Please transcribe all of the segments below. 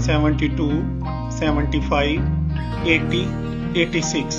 72, 75, 80, 86।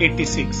86।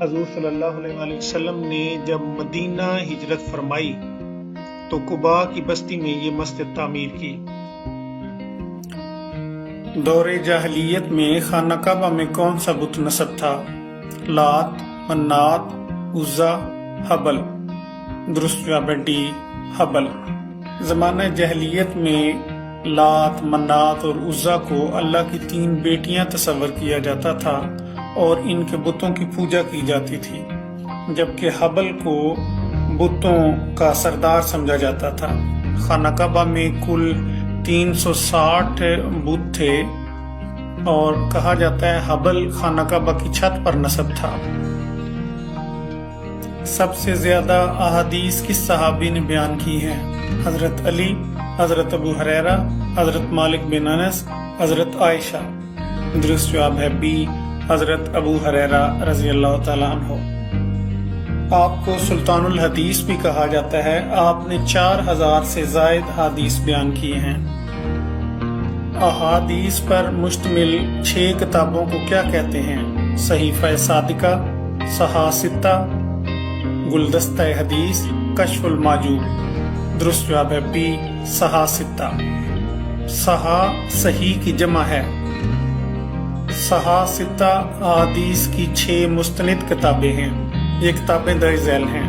حضور صلی اللہ علیہ وآلہ وسلم نے جب مدینہ ہجرت فرمائی تو قباء کی بستی میں یہ مسجد تعمیر کی۔ دور جاہلیت میں خانہ کعبہ میں کون سا بت نصب تھا؟ لات، منات، عزا، حبل۔ درست جواب ہے ڈی، حبل۔ زمانہ جاہلیت میں لات، منات اور عزا کو اللہ کی 3 بیٹیاں تصور کیا جاتا تھا اور ان کے بتوں کی پوجا کی جاتی تھی، جبکہ حبل کو بتوں کا سردار سمجھا جاتا تھا۔ خانہ کعبہ میں کل 360 بت تھے اور کہا جاتا ہے حبل خانہ کعبہ کی چھت پر نصب تھا۔ سب سے زیادہ احادیث کس صحابی نے بیان کی ہیں؟ حضرت علی، حضرت ابو ہریرہ، حضرت مالک بن انس، حضرت عائشہ۔ درست جواب ہے بی، حضرت ابو ہریرہ رضی اللہ تعالیٰ عنہ۔ آپ کو سلطان الحدیث بھی کہا جاتا ہے، آپ نے 4000 سے زائد احادیث بیان کیے ہیں۔ احادیث پر مشتمل 6 کتابوں کو کیا کہتے ہیں؟ صحیفہ صادقہ، صحاح ستہ، گلدستہ حدیث، کشف الماجوب۔ درست جواب ہے بی، صحاح ستہ۔ صحاح صحیح کی جمع ہے۔ صحاح ستہ احادیث کی 6 مستند کتابیں ہیں۔ یہ کتابیں درج ذیل ہیں۔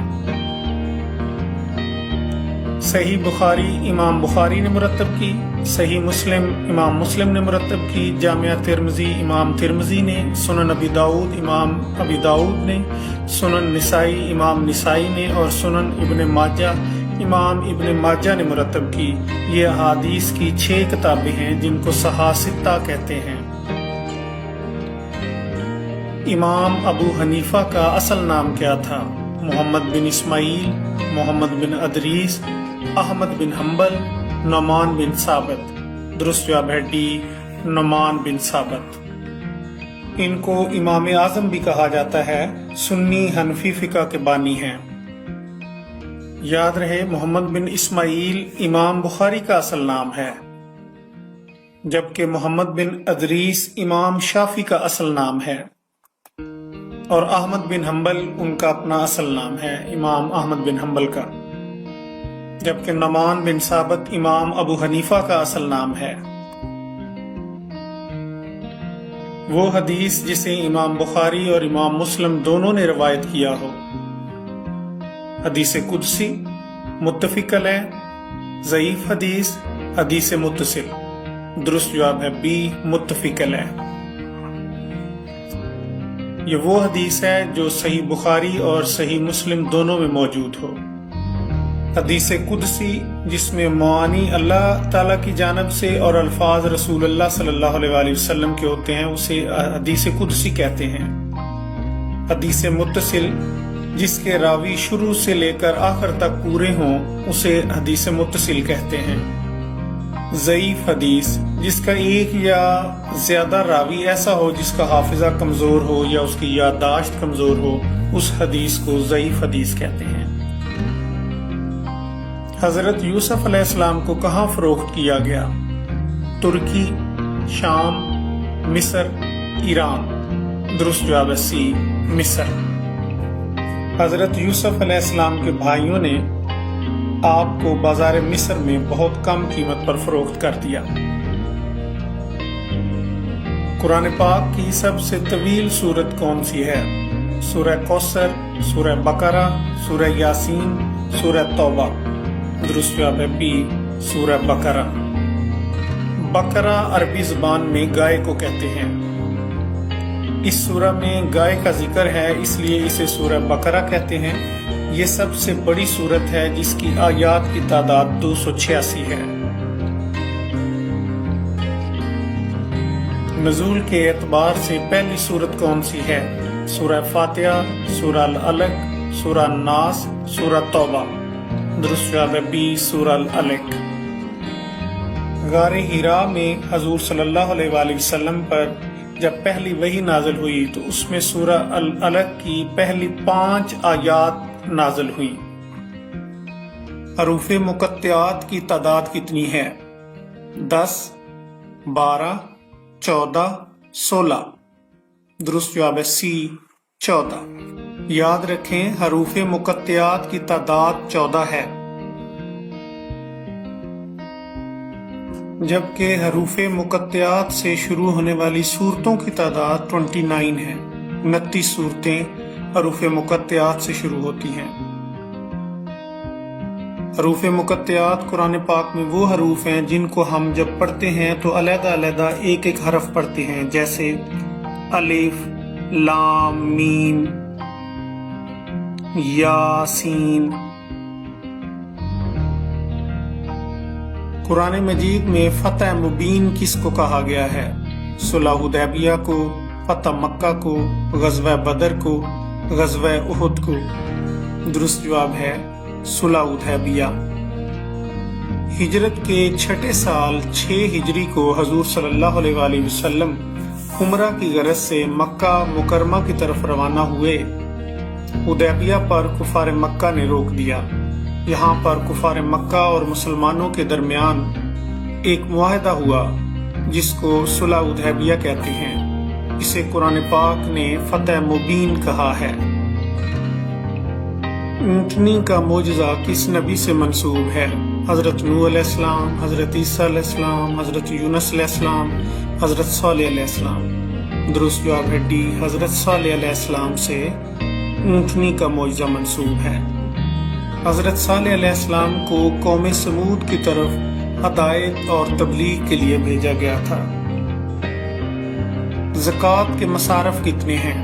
صحیح بخاری امام بخاری نے مرتب کی، صحیح مسلم امام مسلم نے مرتب کی، جامعہ ترمذی امام ترمذی نے، سنن ابی داؤد امام ابی داؤد نے، سنن نسائی امام نسائی نے اور سنن ابن ماجہ امام ابن ماجہ نے مرتب کی۔ یہ احادیث کی 6 کتابیں ہیں جن کو صحاح ستہ کہتے ہیں۔ امام ابو حنیفہ کا اصل نام کیا تھا؟ محمد بن اسماعیل، محمد بن ادریس، احمد بن حنبل، نعمان بن ثابت۔ درست جواب ہے ڈی، نعمان بن ثابت۔ ان کو امام اعظم بھی کہا جاتا ہے، سنی حنفی فقہ کے بانی ہیں۔ یاد رہے محمد بن اسماعیل امام بخاری کا اصل نام ہے، جبکہ محمد بن ادریس امام شافعی کا اصل نام ہے، اور احمد بن حنبل ان کا اپنا اصل نام ہے، امام احمد بن حنبل کا، جبکہ نعمان بن ثابت امام ابو حنیفہ کا اصل نام ہے۔ وہ حدیث جسے امام بخاری اور امام مسلم دونوں نے روایت کیا ہو۔ حدیث قدسی، متفق علیہ، ضعیف حدیث، حدیث متصل۔ درست جواب ہے بی، متفق علیہ۔ یہ وہ حدیث ہے جو صحیح بخاری اور صحیح مسلم دونوں میں موجود ہو۔ حدیث قدسی جس میں معانی اللہ تعالیٰ کی جانب سے اور الفاظ رسول اللہ صلی اللہ علیہ وآلہ وسلم کے ہوتے ہیں، اسے حدیث قدسی کہتے ہیں۔ حدیث متصل جس کے راوی شروع سے لے کر آخر تک پورے ہوں، اسے حدیث متصل کہتے ہیں۔ ضعیف حدیث جس کا ایک یا زیادہ راوی ایسا ہو جس کا حافظہ کمزور ہو یا اس کی یادداشت کمزور ہو، اس حدیث کو ضعیف حدیث کہتے ہیں۔ حضرت یوسف علیہ السلام کو کہاں فروخت کیا گیا؟ ترکی، شام، مصر، ایران۔ درست جواب ہے سی، مصر۔ حضرت یوسف علیہ السلام کے بھائیوں نے آپ کو بازار مصر میں بہت کم قیمت پر فروخت کر دیا۔ قرآن پاک کی سب سے طویل سورت کون سی ہے؟ سورہ کوثر، سورہ بقرہ، سورہ یاسین، سورہ توبہ۔ درست جواب ہے بی، سورہ بقرہ۔ بقرہ عربی زبان میں گائے کو کہتے ہیں۔ اس سورہ میں گائے کا ذکر ہے، اس لیے اسے سورہ بقرہ کہتے ہیں۔ یہ سب سے بڑی سورت ہے جس کی آیات کی تعداد 286 ہے۔ نزول کے اعتبار سے پہلی سورت کون سی ہے؟ سورہ فاتحہ، سورہ العلق، سورہ الناس، سورہ توبہ۔ درست جواب ہے بی، سورہ العلق۔ غار حراء میں حضور صلی اللہ علیہ وآلہ وسلم پر جب پہلی وحی نازل ہوئی تو اس میں سورہ العلق کی پہلی 5 آیات نازل ہوئی۔ حروف مقطعات کی تعداد کتنی ہے؟ 10، 12، 14، 16۔ درست جواب ہے سی، 14۔ یاد رکھیں حروف مقطعات کی تعداد 14 ہے، جبکہ حروف مقطعات سے شروع ہونے والی صورتوں کی تعداد 29 ہے۔ 29 صورتیں حروف مقطعات سے شروع ہوتی ہیں۔ حروف مقطعات قرآن پاک میں وہ حروف ہیں جن کو ہم جب پڑھتے ہیں تو علیحدہ علیحدہ ایک ایک حرف پڑھتے ہیں، جیسے الف، لام، میم، یاسین۔ قرآن مجید میں فتح مبین کس کو کہا گیا ہے؟ صلح حدیبیہ کو، فتح مکہ کو، غزوہ بدر کو، غزوہ احد کو؟ درست جواب ہے صلح حدیبیہ۔ ہجرت کے 6 سال 6 ہجری کو حضور صلی اللہ علیہ وآلہ وسلم عمرہ کی غرض سے مکہ مکرمہ کی طرف روانہ ہوئے۔ حدیبیہ پر کفار مکہ نے روک دیا۔ یہاں پر کفار مکہ اور مسلمانوں کے درمیان ایک معاہدہ ہوا جس کو صلح حدیبیہ کہتے ہیں۔ اسے قرآن پاک نے فتح مبین کہا ہے۔ اونٹنی کا معجزہ کس نبی سے منسوب ہے؟ حضرت نوح علیہ السلام، حضرت عیسیٰ علیہ السلام، حضرت یونس علیہ السلام، حضرت صالح علیہ السلام؟ درست جواب ہے ڈی، حضرت صالح علیہ السلام سے اونٹنی کا معجزہ منسوب ہے۔ حضرت صالح علیہ السلام کو قوم سمود کی طرف ہدایت اور تبلیغ کے لیے بھیجا گیا تھا۔ زکوٰۃ کے مصارف کتنے ہیں؟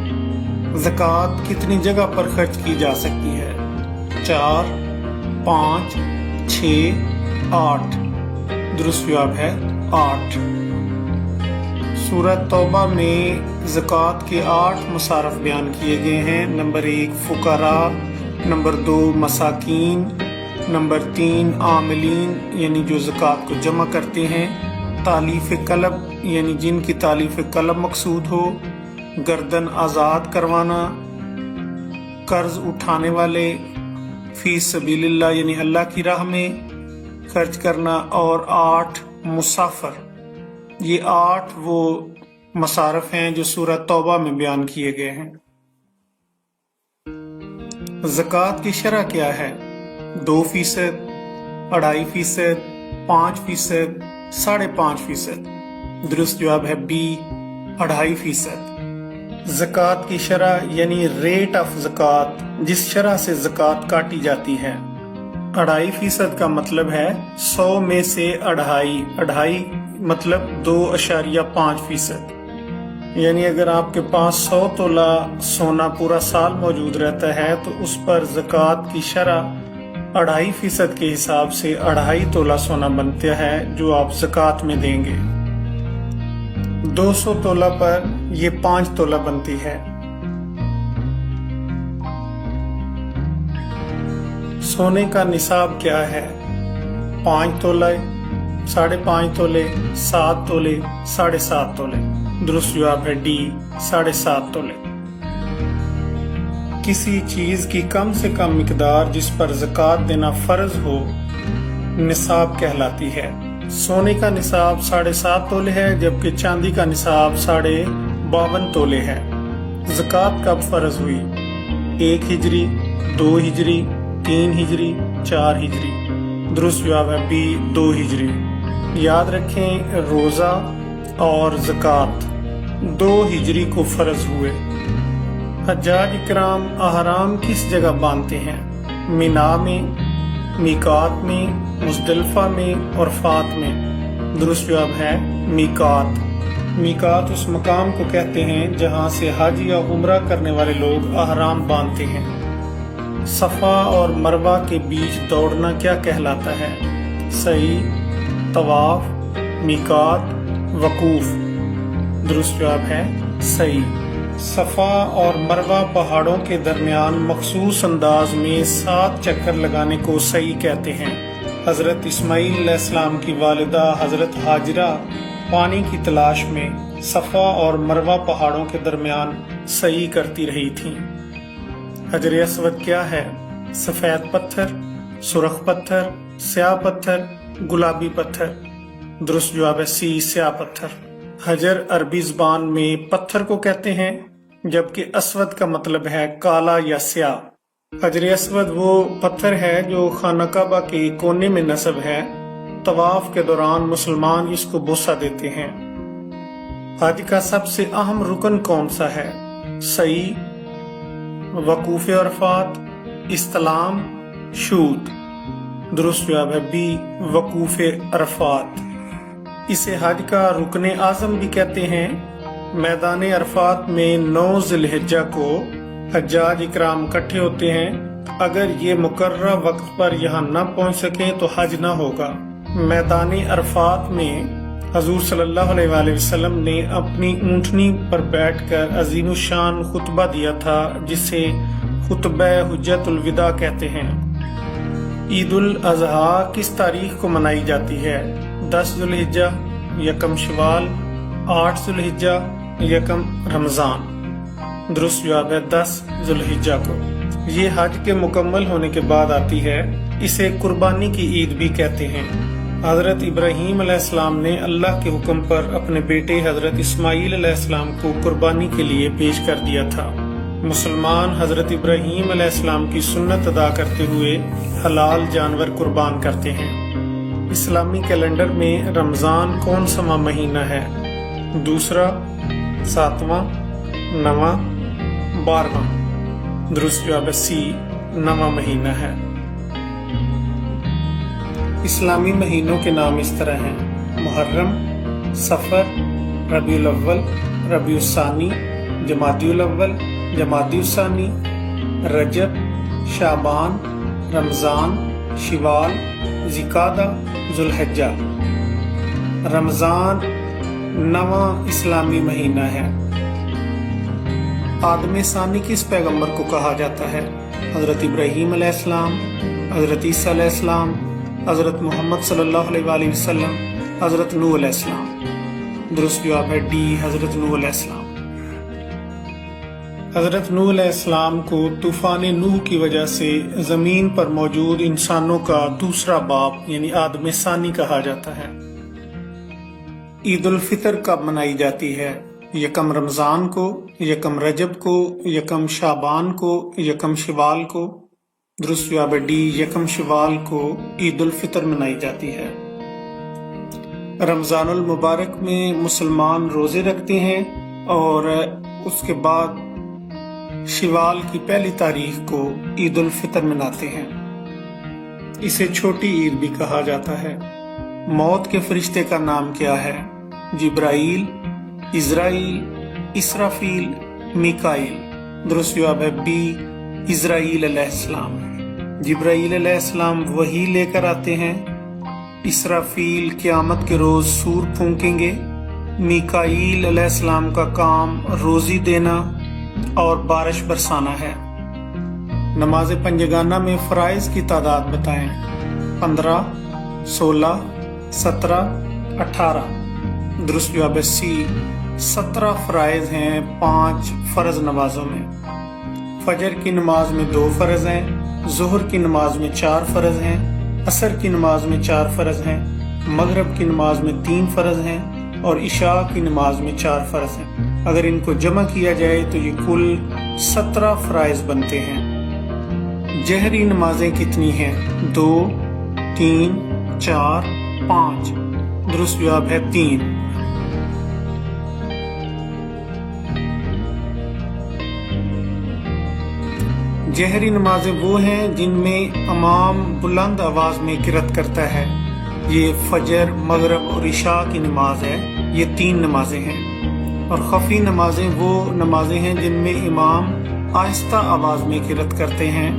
زکوٰۃ کتنی جگہ پر خرچ کی جا سکتی ہے؟ 4، 5، 6، 8؟ درست جواب ہے 8۔ سورہ توبہ میں زکوٰۃ کے 8 مصارف بیان کیے گئے ہیں۔ نمبر 1 فقراء، نمبر 2 مساکین، نمبر 3 عاملین یعنی جو زکوٰۃ کو جمع کرتے ہیں، تالیف قلب یعنی جن کی تالیف قلب مقصود ہو، گردن آزاد کروانا، قرض اٹھانے والے، فی سبیل اللہ یعنی اللہ کی راہ میں خرچ کرنا، اور 8 مسافر۔ یہ 8 وہ مصارف ہیں جو سورہ توبہ میں بیان کیے گئے ہیں۔ زکوٰۃ کی شرح کیا ہے؟ 2%، 2.5%، 5%، 5.5%؟ درست جواب ہے بی، 2.5%۔ زکوٰۃ کی شرح یعنی ریٹ آف زکوٰۃ، جس شرح سے زکوٰۃ کاٹی جاتی ہے۔ 2.5% کا مطلب ہے 100 میں سے 2.5 مطلب 2.5%۔ یعنی اگر آپ کے پاس 100 تولہ سونا پورا سال موجود رہتا ہے تو اس پر زکوٰۃ کی شرح 2.5% کے حساب سے 2.5 تولہ سونا بنتا ہے جو آپ زکوٰۃ میں دیں گے۔ 200 تولہ پر یہ 5 تولہ بنتی ہے۔ سونے کا نصاب کیا ہے؟ 5 تولہ، 5.5 تولے، 7 تولے، 7.5 تولے؟ درست جواب ہے ڈی، 7.5 تولے۔ کسی چیز کی کم سے کم مقدار جس پر زکوٰۃ دینا فرض ہو نصاب کہلاتی ہے۔ سونے کا نصاب 7.5 تولے ہے، جبکہ چاندی کا نصاب 52.5 تولے ہے۔ زکوٰۃ کب فرض ہوئی؟ 1 ہجری، 2 ہجری، 3 ہجری، 4 ہجری؟ درست جواب ہے بی، 2 ہجری۔ یاد رکھیں روزہ اور زکوٰۃ 2 ہجری کو فرض ہوئے۔ حجاج اکرام احرام کس جگہ باندھتے ہیں؟ مینا میں، میقات میں، مزدلفہ میں، عرفات میں؟ درست جواب ہے میقات۔ میقات اس مقام کو کہتے ہیں جہاں سے حج یا عمرہ کرنے والے لوگ احرام باندھتے ہیں۔ صفا اور مروہ کے بیچ دوڑنا کیا کہلاتا ہے؟ سعی، طواف، میقات، وقوف؟ درست جواب ہے سعی۔ صفا اور مروہ پہاڑوں کے درمیان مخصوص انداز میں 7 چکر لگانے کو سعی کہتے ہیں۔ حضرت اسماعیل علیہ السلام کی والدہ حضرت ہاجرہ پانی کی تلاش میں صفا اور مروہ پہاڑوں کے درمیان سعی کرتی رہی تھیں۔ حجر اسود کیا ہے؟ سفید پتھر، سرخ پتھر، سیاہ پتھر، گلابی پتھر؟ درست جواب ہے سی، سیاہ پتھر۔ حجر عربی زبان میں پتھر کو کہتے ہیں جبکہ اسود کا مطلب ہے کالا یا سیاہ۔ حجر اسود وہ پتھر ہے جو خانہ کعبہ کے کونے میں نصب ہے۔ طواف کے دوران مسلمان اس کو بوسہ دیتے ہیں۔ حج کا سب سے اہم رکن کون سا ہے؟ سعی، وقوف عرفات، استلام، شوط۔ درست جواب ہے بی، وقوف عرفات۔ اسے حج کا رکن اعظم بھی کہتے ہیں۔ میدان عرفات میں 9 ذی الحجہ کو حجاج اکرام اکٹھے ہوتے ہیں۔ اگر یہ مقررہ وقت پر یہاں نہ پہنچ سکیں تو حج نہ ہوگا۔ میدان عرفات میں حضور صلی اللہ علیہ وآلہ وسلم نے اپنی اونٹنی پر بیٹھ کر عظیم الشان خطبہ دیا تھا، جسے خطبہ حجۃ الوداع کہتے ہیں۔ عید الاضحیٰ کس تاریخ کو منائی جاتی ہے؟ 10 ذی الحجہ، یکم شوال، 8 ذی الحجہ، یکم رمضان۔ درست جواب ہے 10 ذی الحجہ کو۔ یہ حج کے مکمل ہونے کے بعد آتی ہے۔ اسے قربانی کی عید بھی کہتے ہیں۔ حضرت ابراہیم علیہ السلام نے اللہ کے حکم پر اپنے بیٹے حضرت اسماعیل علیہ السلام کو قربانی کے لیے پیش کر دیا تھا۔ مسلمان حضرت ابراہیم علیہ السلام کی سنت ادا کرتے ہوئے حلال جانور قربان کرتے ہیں۔ اسلامی کیلنڈر میں رمضان کون سا مہینہ ہے؟ دوسرا، 7واں، 9واں، 12واں۔ درست جواب سی، 9واں مہینہ ہے۔ اسلامی مہینوں کے نام اس طرح ہیں: محرم، صفر، ربیع الاول، ربیع الثانی، جمادی الاول، جمادی الثانی، رجب، شعبان، رمضان، شوال، ذوالقعدہ، ذوالحجہ۔ رمضان 9واں اسلامی مہینہ ہے۔ آدم ثانی کس پیغمبر کو کہا جاتا ہے؟ حضرت ابراہیم علیہ السلام، حضرت عیسیٰ علیہ السلام، حضرت محمد صلی اللہ علیہ وآلہ وسلم، حضرت نوح علیہ السلام۔ درست جواب ہے ڈی، حضرت نوح علیہ السلام۔ حضرت نوح علیہ السلام کو طوفان نوح کی وجہ سے زمین پر موجود انسانوں کا دوسرا باپ یعنی آدم ثانی کہا جاتا ہے۔ عید الفطر کب منائی جاتی ہے؟ یکم رمضان کو، یکم رجب کو، یکم شعبان کو، یکم شوال کو۔ درست جواب ڈی، یکم شوال کو عید الفطر منائی جاتی ہے۔ رمضان المبارک میں مسلمان روزے رکھتے ہیں اور اس کے بعد شوال کی پہلی تاریخ کو عید الفطر مناتے ہیں۔ اسے چھوٹی عید بھی کہا جاتا ہے۔ موت کے فرشتے کا نام کیا ہے؟ جبرائیل، اسرائیل، اسرافیل، میکائیل۔ درست جواب ہے بی، اسرائیل علیہ السلام۔ جبرائیل علیہ السلام وحی لے کر آتے ہیں۔ اسرافیل قیامت کے روز سور پھونکیں گے۔ میکائیل علیہ السلام کا کام روزی دینا اور بارش برسانا ہے۔ نماز پنجگانہ میں فرائض کی تعداد بتائیں۔ 15، 16، 17، 18۔ درست جواب ہے سی، 17 فرائض ہیں 5 فرض نمازوں میں۔ فجر کی نماز میں 2 فرض ہیں، ظہر کی نماز میں 4 فرض ہیں، عصر کی نماز میں 4 فرض ہیں، مغرب کی نماز میں 3 فرض ہیں اور عشاء کی نماز میں 4 فرض ہیں۔ اگر ان کو جمع کیا جائے تو یہ کل 17 فرائض بنتے ہیں۔ جہری نمازیں کتنی ہیں؟ 2، 3، 4، 5۔ درست جواب ہے 3۔ جہری نمازیں وہ ہیں جن میں امام بلند آواز میں قرأت کرتا ہے۔ یہ فجر، مغرب اور عشاء کی نماز ہے۔ یہ 3 نمازیں ہیں۔ اور خفی نمازیں وہ نمازیں ہیں جن میں امام آہستہ آواز میں قرأت کرتے ہیں۔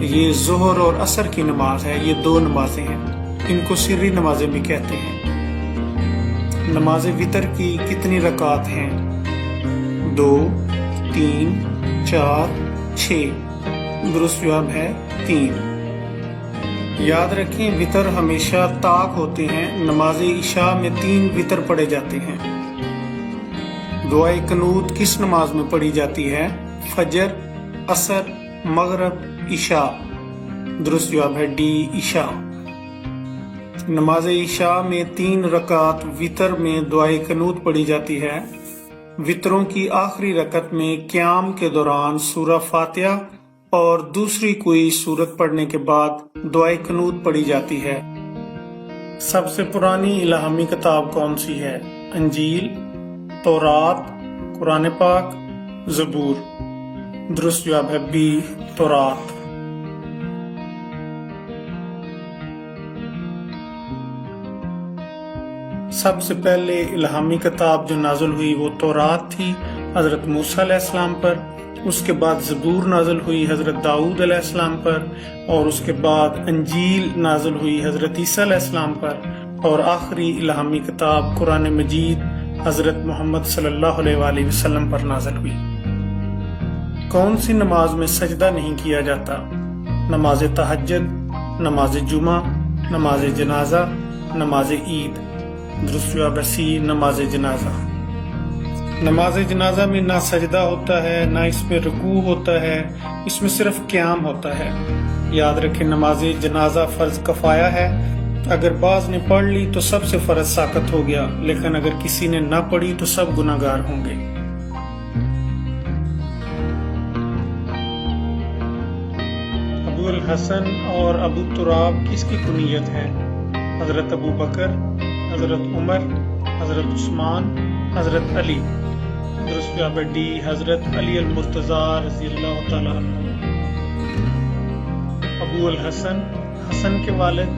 یہ ظہر اور عصر کی نماز ہے۔ یہ 2 نمازیں ہیں۔ ان کو سری نمازیں بھی کہتے ہیں۔ نماز وتر کی کتنی رکعات ہیں؟ 2، 3، 4، 6۔ درست جواب ہے 3۔ یاد رکھیں وتر ہمیشہ طاق ہوتے ہیں۔ نماز عشاء میں 3 وتر پڑھے جاتے ہیں۔ دعائے قنوت کس نماز میں پڑھی جاتی ہے؟ فجر، عصر، مغرب، عشاء۔ درست جواب ہے ڈی، عشاء۔ نماز عشاء میں 3 رکعت وتر میں دعائے قنوت پڑھی جاتی ہے۔ وطروں کی آخری رکعت میں قیام کے دوران سورہ فاتحہ اور دوسری کوئی سورت پڑھنے کے بعد دعائے قنوت پڑھی جاتی ہے۔ سب سے پرانی الہامی کتاب کون سی ہے؟ انجیل، تورات، قرآن پاک، زبور۔ درست جواب ہے بی، تورات۔ سب سے پہلے الہامی کتاب جو نازل ہوئی وہ تورات تھی حضرت موسیٰ علیہ السلام پر، اس کے بعد زبور نازل ہوئی حضرت داؤد علیہ السلام پر، اور اس کے بعد انجیل نازل ہوئی حضرت عیسیٰ علیہ السلام پر، اور آخری الہامی کتاب قرآن مجید حضرت محمد صلی اللہ علیہ وآلہ وسلم پر نازل ہوئی۔ کون سی نماز میں سجدہ نہیں کیا جاتا؟ نماز تہجد، نماز جمعہ، نماز جنازہ، نماز عید۔ درست جواب ہے سی، نماز جنازہ۔ نماز جنازہ میں نہ سجدہ ہوتا ہے، نہ اس میں رکوع ہوتا ہے، اس میں صرف قیام ہوتا ہے۔ یاد رکھیں نماز جنازہ فرض کفایہ ہے، اگر بعض نے پڑھ لی تو سب سے فرض ساقط ہو گیا، لیکن اگر کسی نے نہ پڑھی تو سب گناہگار ہوں گے۔ ابو الحسن اور ابو تراب کس کی کنیت ہے؟ حضرت ابو بکر، حضرت عمر، حضرت عثمان، حضرت علی۔ درست جواب ہے ڈی، حضرت علی المرتضیٰ رضی اللہ تعالیٰ عنہ۔ ابو الحسن حسن کے والد،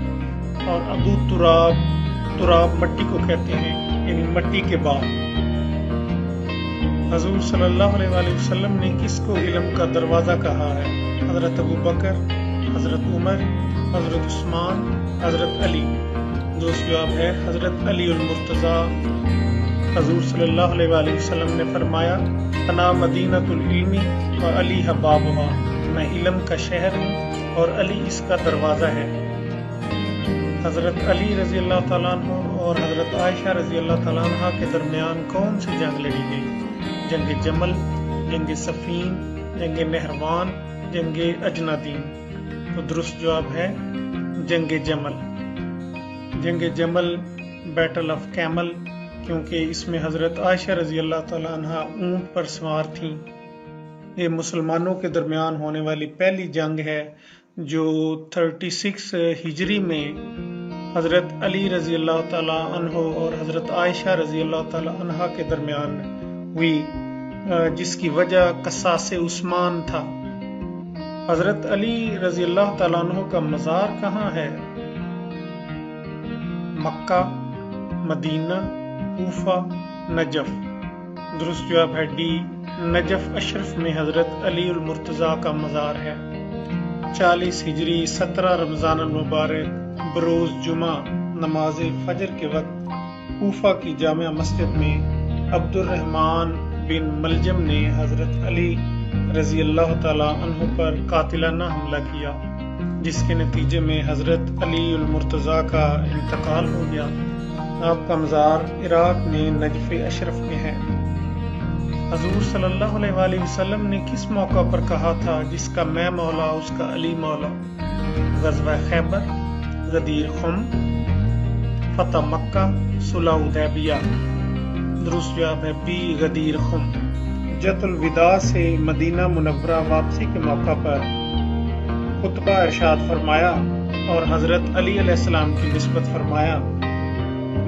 اور ابو تراب، تراب مٹی کو کہتے ہیں، یعنی مٹی کے باپ۔ حضور صلی اللہ علیہ وآلہ وسلم نے کس کو علم کا دروازہ کہا ہے؟ حضرت ابو بکر، حضرت عمر، حضرت عثمان، حضرت علی۔ درست جواب ہے حضرت علی المرتضیٰ۔ حضور صلی اللہ علیہ وآلہ وسلم نے فرمایا، انا مدینۃ العلم و علی بابها، میں علم کا شہر ہوں اور علی اس کا دروازہ ہے۔ حضرت علی رضی اللہ تعالیٰ عنہ اور حضرت عائشہ رضی اللہ تعالیٰ عنہ کے درمیان کون سی جنگ لڑی گئی؟ جنگ جمل، جنگ صفین، جنگ نہروان، جنگ اجنادین۔ تو درست جواب ہے جنگ جمل۔ جنگ جمل بیٹل آف کیمل، کیونکہ اس میں حضرت عائشہ رضی اللہ تعالیٰ عنہ اونٹ پر سوار تھیں۔ یہ مسلمانوں کے درمیان ہونے والی پہلی جنگ ہے جو 36 ہجری میں حضرت علی رضی اللہ تعالیٰ عنہ اور حضرت عائشہ رضی اللہ تعالیٰ عنہ کے درمیان ہوئی، جس کی وجہ قصاص عثمان تھا۔ حضرت علی رضی اللہ تعالیٰ عنہ کا مزار کہاں ہے؟ مکہ، مدینہ، کوفہ، نجف۔ درست جواب ہے ڈی، نجف اشرف میں حضرت علی المرتضیٰ کا مزار ہے۔ 40 ہجری 17 رمضان المبارک بروز جمعہ نماز فجر کے وقت کوفہ کی جامع مسجد میں عبد الرحمن بن ملجم نے حضرت علی رضی اللہ تعالیٰ عنہ پر قاتلانہ حملہ کیا، جس کے نتیجے میں حضرت علی المرتضیٰ کا انتقال ہو گیا۔ آپ کا مزار عراق میں نجف اشرف میں ہے۔ حضور صلی اللہ علیہ وآلہ وسلم نے کس موقع پر کہا تھا جس کا میں مولا اس کا علی مولا؟ غزوہ خیبر، غدیر خم، فتح مکہ، صلح حدیبیہ۔ درست جواب ہے بی، غدیر خم۔ حجۃ الوداع سے مدینہ منورہ واپسی کے موقع پر خطبہ ارشاد فرمایا اور حضرت علی علیہ السلام کی نسبت فرمایا،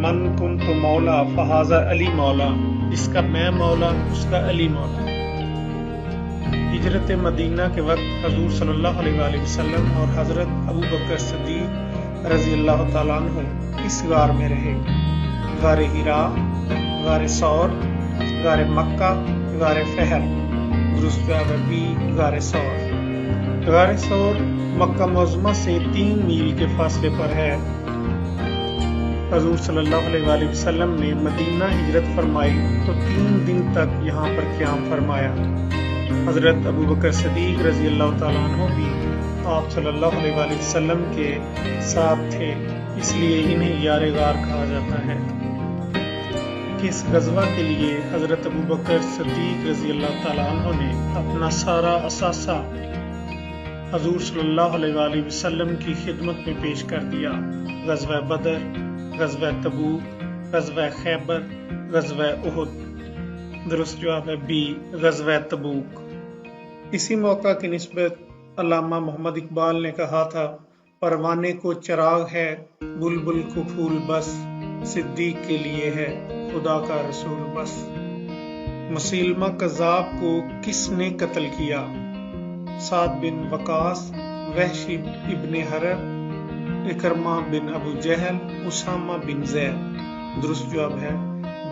من کنت مولا فہذا علی مولا، جس کا میں مولا اس کا علی مولا۔ ہجرت مدینہ کے وقت حضور صلی اللہ علیہ وآلہ وسلم اور حضرت ابو بکر صدیق رضی اللہ تعالیٰ عنہ اس غار میں رہے۔ غار حراء، غار ثور، غار مکہ، غار فہر۔ درست جواب ہے بی، غار ثور۔ غار ثور مکہ معظمہ سے 3 میل کے فاصلے پر ہے۔ حضور صلی اللہ علیہ وآلہ وسلم نے مدینہ ہجرت فرمائی تو 3 دن تک یہاں پر قیام فرمایا۔ حضرت ابو بکر صدیق رضی اللہ تعالیٰ عنہ بھی آپ صلی اللہ علیہ وآلہ وسلم کے ساتھ تھے، اس لیے انہیں یار غار کہا جاتا ہے۔ کس غزوہ کے لیے حضرت ابو بکر صدیق رضی اللہ تعالیٰ عنہ نے اپنا سارا اثاثہ حضور صلی اللہ علیہ وآلہ وسلم کی خدمت میں پیش کر دیا؟ غزوہ بدر، غزوہ تبوک، غزوہ خیبر، غزوہ احد۔ درست جواب ہے بی غزوہ تبوک۔ اسی موقع کی نسبت علامہ محمد اقبال نے کہا تھا، پروانے کو چراغ ہے بلبل کو پھول بس، صدیق کے لیے ہے خدا کا رسول بس۔ مسیلمہ کذاب کو کس نے قتل کیا؟ سعد بن وقاص، وحشی ابن حرب، اکرمہ بن ابو جہل، اسامہ بن زید۔ درست جواب ہے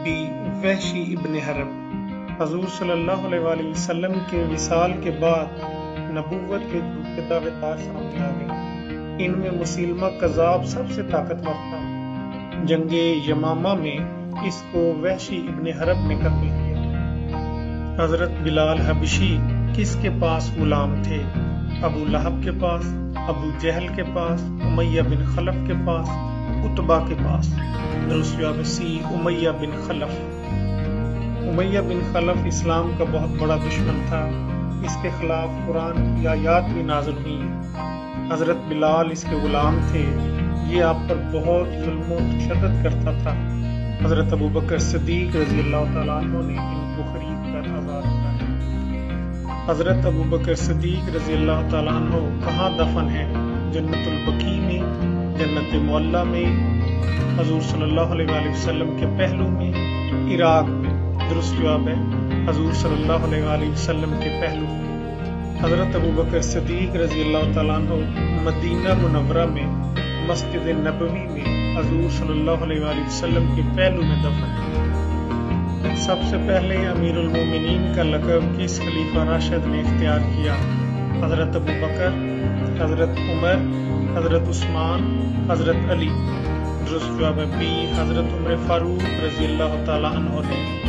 بی وحشی ابن حرب۔ حضور صلی اللہ علیہ وآلہ وسلم کے وصال کے بعد نبوت کے جھوٹے دعوے دار سامنے آ گئے۔ ان میں مسیلمہ کذاب سب سے طاقتور تھا۔ جنگ یمامہ میں اس کو وحشی ابن حرب نے قتل کیا۔ حضرت بلال حبشی کس کے پاس غلام تھے؟ ابو لہب کے پاس، ابو جہل کے پاس، امیہ بن خلف کے پاس، عتبہ کے پاس۔ درست جواب سی امیہ بن خلف۔ امیہ بن خلف اسلام کا بہت بڑا دشمن تھا، اس کے خلاف قرآن کی آیات بھی نازل ہوئی۔ حضرت بلال اس کے غلام تھے، یہ آپ پر بہت ظلم و تشدد کرتا تھا۔ حضرت ابوبکر صدیق رضی اللہ تعالیٰ عنہ نے ان کو خرید کر آزاد کیا۔ حضرت ابوبکر صدیق رضی اللہ تعالیٰ عنہ کہاں دفن ہیں؟ جنت البقیع میں، جنت معلیٰ میں، حضور صلی اللہ علیہ وآلہ وسلم کے پہلو میں، عراق میں۔ درست جواب ہے حضور صلی اللہ علیہ وآلہ وسلم کے پہلو میں۔ حضرت ابوبکر صدیق رضی اللہ تعالیٰ عنہ مدینہ منورہ میں مسجد نبوی میں حضور صلی اللہ علیہ وآلہ وسلم کے پہلو میں دفن ہیں۔ سب سے پہلے امیر المومنین کا لقب کس خلیفہ راشد نے اختیار کیا؟ حضرت ابوبکر، حضرت عمر، حضرت عثمان، حضرت علی۔ درست جواب ہے بی حضرت عمر فاروق رضی اللہ تعالیٰ عنہ نے۔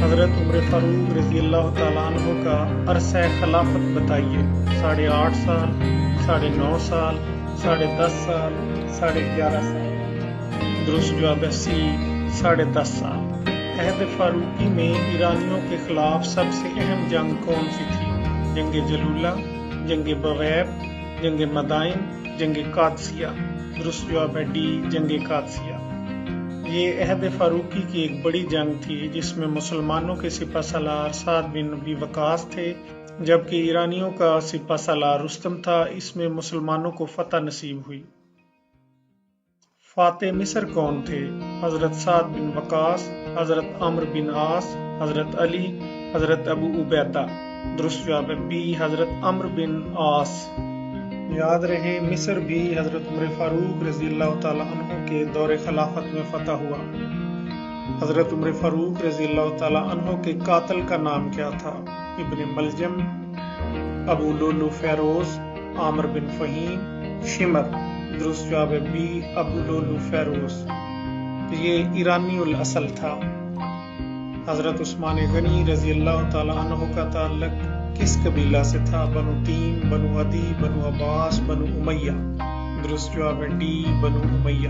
حضرت عمر فاروق رضی اللہ تعالیٰ عنہ کا عرصہ خلافت بتائیے۔ 8.5 سال، 9.5 سال، 10.5 سال، 11.5 سال۔ درست جواب ہے سی 10.5 سال۔ عہد فاروقی میں ایرانیوں کے خلاف سب سے اہم جنگ کون سی تھی؟ جنگ جلولہ، جنگ بویب، جنگ مدائن، جنگ قادسیہ۔ درست جواب ہے ڈی جنگ قادسیہ۔ یہ عہد فاروقی کی ایک بڑی جنگ تھی جس میں مسلمانوں کے سپہ سالار سعد بن ابی وقاص تھے، جبکہ ایرانیوں کا سپہ سالار رستم تھا۔ اس میں مسلمانوں کو فتح نصیب ہوئی۔ فاتح مصر کون تھے؟ حضرت سعد بن وقاص، حضرت عمرو بن عاص، حضرت علی، حضرت ابو عبیدہ۔ درست جواب ہے بی حضرت عمرو بن عاص۔ یاد رہے مصر بھی حضرت عمر فاروق رضی اللہ تعالیٰ عنہ کے دور خلافت میں فتح ہوا۔ حضرت عمر فاروق رضی اللہ تعالیٰ عنہ کے قاتل کا نام کیا تھا؟ ابن ملجم، ابو لولو فیروز، عامر بن فہیم، شمر۔ درست جواب ہے بی ابو لولو فیروز۔ یہ ایرانی الاصل تھا۔ حضرت عثمان غنی رضی اللہ تعالیٰ عنہ کا تعلق کس قبیلہ سے تھا؟ بنو تیم، بنو عدی، بنو عباس، بنو امیہ۔ درست جواب ہے ڈی بنو امیہ۔